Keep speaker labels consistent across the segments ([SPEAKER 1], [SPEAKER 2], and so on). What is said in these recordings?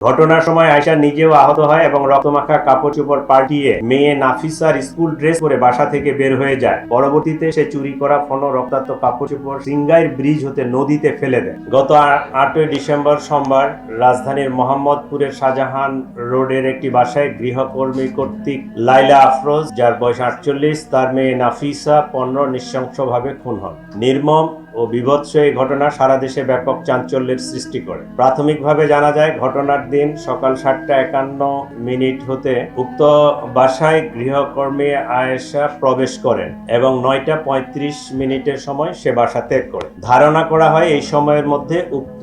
[SPEAKER 1] ঘটনার সময় আয়েশা নিজেও আহত হয় এবং রক্তমাখা কাপড় চোপড় পাল্টিয়ে মেয়ে নাফিসার স্কুল ড্রেস পরে বাসা থেকে বের হয়ে যায়। পরবর্তীতে সে চুরি করা ফোন ও রক্তাক্ত কাপড় চোপড় সিংগাইর ব্রিজ হতে নদীতে ফেলে দেয়। গত 8ই ডিসেম্বর সোমবার রাজধানীর মোহাম্মদপুরের শাহজাহান রোডের একটি বাসায় গৃহকর্মী কর্তৃক লাইলা আফরোজ, যার বয়স 48, তার মেয়ে নাফিসা 15 নৃশংসভাবে খুন হন। নির্মম ও বীভৎস এই ঘটনা সারা দেশে ব্যাপক চাঞ্চল্যের সৃষ্টি করে। প্রাথমিকভাবে জানা যায়, ঘটনার দিন সকাল 7:51 হতে উক্ত বাসায় গৃহকর্মী আয়েশা প্রবেশ করেন এবং 9:35 সময় সে বাসা ত্যাগ করে। ধারণা করা হয় এই সময়ের মধ্যে উক্ত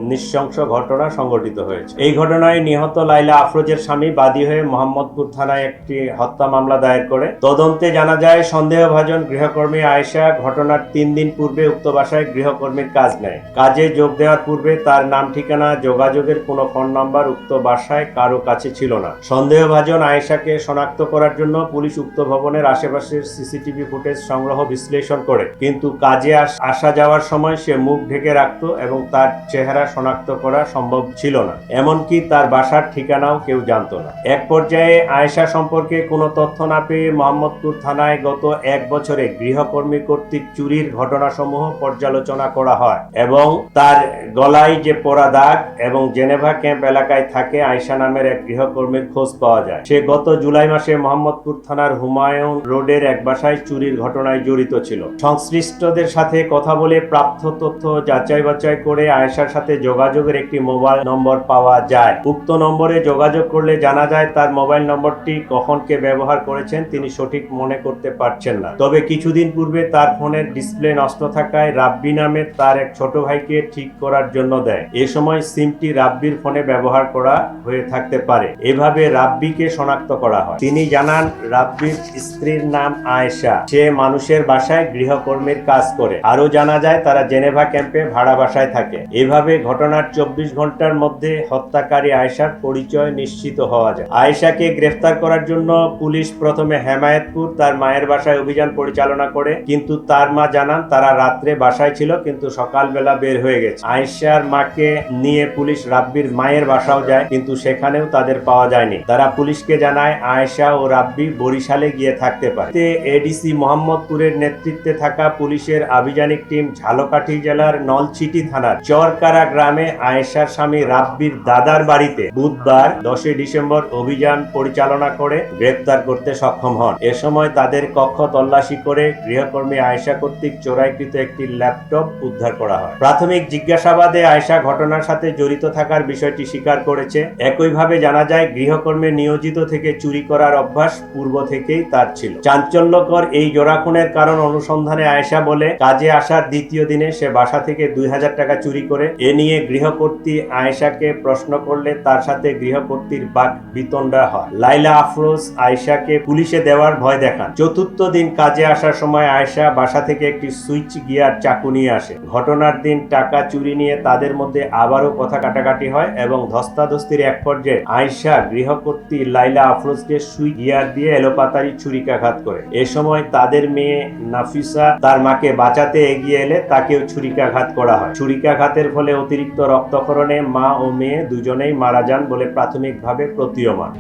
[SPEAKER 1] নৃশংস ঘটনা সংঘটিত হয়েছে। এই ঘটনায় নিহত লাইলা আফরোজের স্বামী বাদী হয়ে মোহাম্মদপুর থানায় একটি হত্যা মামলা দায়ের করে। তদন্তে জানা যায়, সন্দেহভাজন গৃহকর্মী আয়েশা ঘটনার 3 দিন পূর্বে উক্ত বাসায় গৃহকর্মীর কাজ নেয়। কাজে যোগ দেওয়ার পূর্বে তার নাম, ঠিকানা, যোগাযোগের কোনো ফোন নাম্বার উক্ত বাসায় কারো কাছে ছিল না। সন্দেহভাজন আয়েশাকে শনাক্ত করার জন্য পুলিশ উক্ত ভবনের আশেপাশের সিসিটিভি ফুটেজ সংগ্রহ বিশ্লেষণ করে, কিন্তু কাজে আসা যাওয়ার সময় সে মুখ ঢেকে রাখত এবং তার চেহারা শনাক্ত করা সম্ভব ছিল না। এমনকি তার বাসার ঠিকানাও কেউ জানত না। এক পর্যায়ে আয়েশা সম্পর্কে কোনো তথ্য না পেয়ে মোহাম্মদপুর থানায় গত 1 বছরে গৃহকর্মী কর্তৃক চুরির ঘটনাসমূহ পর্যালোচনা করা হয় এবং তার গলায় যে পোড়া দাগ এবং জেনেভা ক্যাম্প এলাকায় থাকে আয়েশা নামের এক গৃহকর্মীর খোঁজ পাওয়া যায়। সে গত জুলাই মাসে মোহাম্মদপুর থানার হুমায়ুন রোডের এক বাসায় চুরির ঘটনায় জড়িত ছিল। সংশ্লিষ্টদের সাথে কথা বলে প্রাপ্ত তথ্য যাচাই বাছাই করে আয়েশার সাথে যোগাযোগের একটি মোবাইল নম্বর পাওয়া যায়। উক্ত নম্বরে যোগাযোগ করলে জানা যায়, তার মোবাইল নম্বরটি কখন কে ব্যবহার করেছেন তিনি সঠিক মনে করতে পারছেন না। তবে কিছুদিন পূর্বে তার ফোনের ডিসপ্লে নষ্ট থাকায় রাব্বি নামের তার এক ছোট ভাইকে ঠিক করার জন্য দেয়। এ সময় সিমটি রাব্বির ফোনে ব্যবহার করা হয়ে থাকতে পারে। এভাবে রাব্বিকে শনাক্ত করা হয়। তিনি জানান, রাব্বির স্ত্রীর নাম আয়েশা, সে মানুষের বাসায় গৃহকর্মীর কাজ করে। আরো জানা যায়, তারা জেনেভা ক্যাম্পে ভাড়া বাসায় থাকে। এভাবে ঘটনার 24 ঘন্টার মধ্যে হত্যাকারী আয়েশার পরিচয় নিশ্চিত হওয়া যায়। আয়েশাকে গ্রেফতার করার জন্য পুলিশ প্রথমে হেমায়েতপুর তার মায়ের বাসায় অভিযান পরিচালনা করে, কিন্তু তার মা জানান তারা রাত্রে বাসায় ছিল কিন্তু সকালবেলা বের হয়ে গেছে। আয়েশার মাকে নিয়ে পুলিশ রাব্বির মায়ের বাসাও যায়, কিন্তু সেখানেও তাদের পাওয়া যায়নি। তারা পুলিশকে জানায় আয়েশা ও রাব্বি বরিশালে গিয়ে থাকতে পারে। এডিসি মোহাম্মদপুরের নেতৃত্বে থাকা পুলিশের আভিযানিক টিম ঝালকাঠি জেলার নলছিটি থানার চরকারা গ্রামে আয়েশার স্বামী রাব্বির দাদার বাড়িতে বুধবার 10 ডিসেম্বর অভিযান পরিচালনা করে গ্রেফতার করতে সক্ষম হন। এ সময় তাদের কক্ষ তল্লাশি করে গৃহকর্মী আয়েশা কর্তৃক চোরাইকৃত একটি ল্যাপটপ উদ্ধার করা হয়। প্রাথমিক জিজ্ঞাসাবাদে আয়েশা ঘটনার সাথে জড়িত থাকার বিষয়টি স্বীকার করেছে। একইভাবে জানা যায়, গৃহকর্মী নিয়োজিত থেকে চুরি করার অভ্যাস পূর্ব থেকেই তার ছিল। চাঞ্চল্যকর এই জোড়া খুনের কারণ অনুসন্ধানে আয়েশা বলে, কাজে আসার দ্বিতীয় দিনে সে বাসা থেকে 2000 টাকা চুরি করে। এ নিয়ে গৃহকর্ত্রী আয়েশাকে প্রশ্ন করলে তার সাথে গৃহকর্ত্রীর বাক বিতণ্ডা হয়। লাইলা আফরোজ আয়েশাকে পুলিশে দেওয়ার ভয় দেখান। চতুর্থ দিন কাজে আসার সময় আয়েশা বাসা থেকে একটি সুইচ গিয়ার চাকু নিয়ে আসে। ঘটনার দিন টাকা চুরি নিয়ে তাদের মধ্যে আবারও কথা কাটাকাটি হয় এবং ধস্তাধস্তির এক পর্যায়ে আয়েশা গৃহকর্ত্রী লাইলা আফরোজকে সুইচ গিয়ার দিয়ে এলোপাতাড়ি ছুরিকাঘাত করে। এ সময় তাদের মেয়ে নাফিসা তার মাকে বাঁচাতে এগিয়ে এলে তাকেও ছুরিকাঘাত করা হয়। ছুরিকাঘাতের ফলে অতিরিক্ত রক্তক্ষরণে মা ও মেয়ে দুজনেই মারা যান বলে প্রাথমিকভাবে প্রতীয়মান।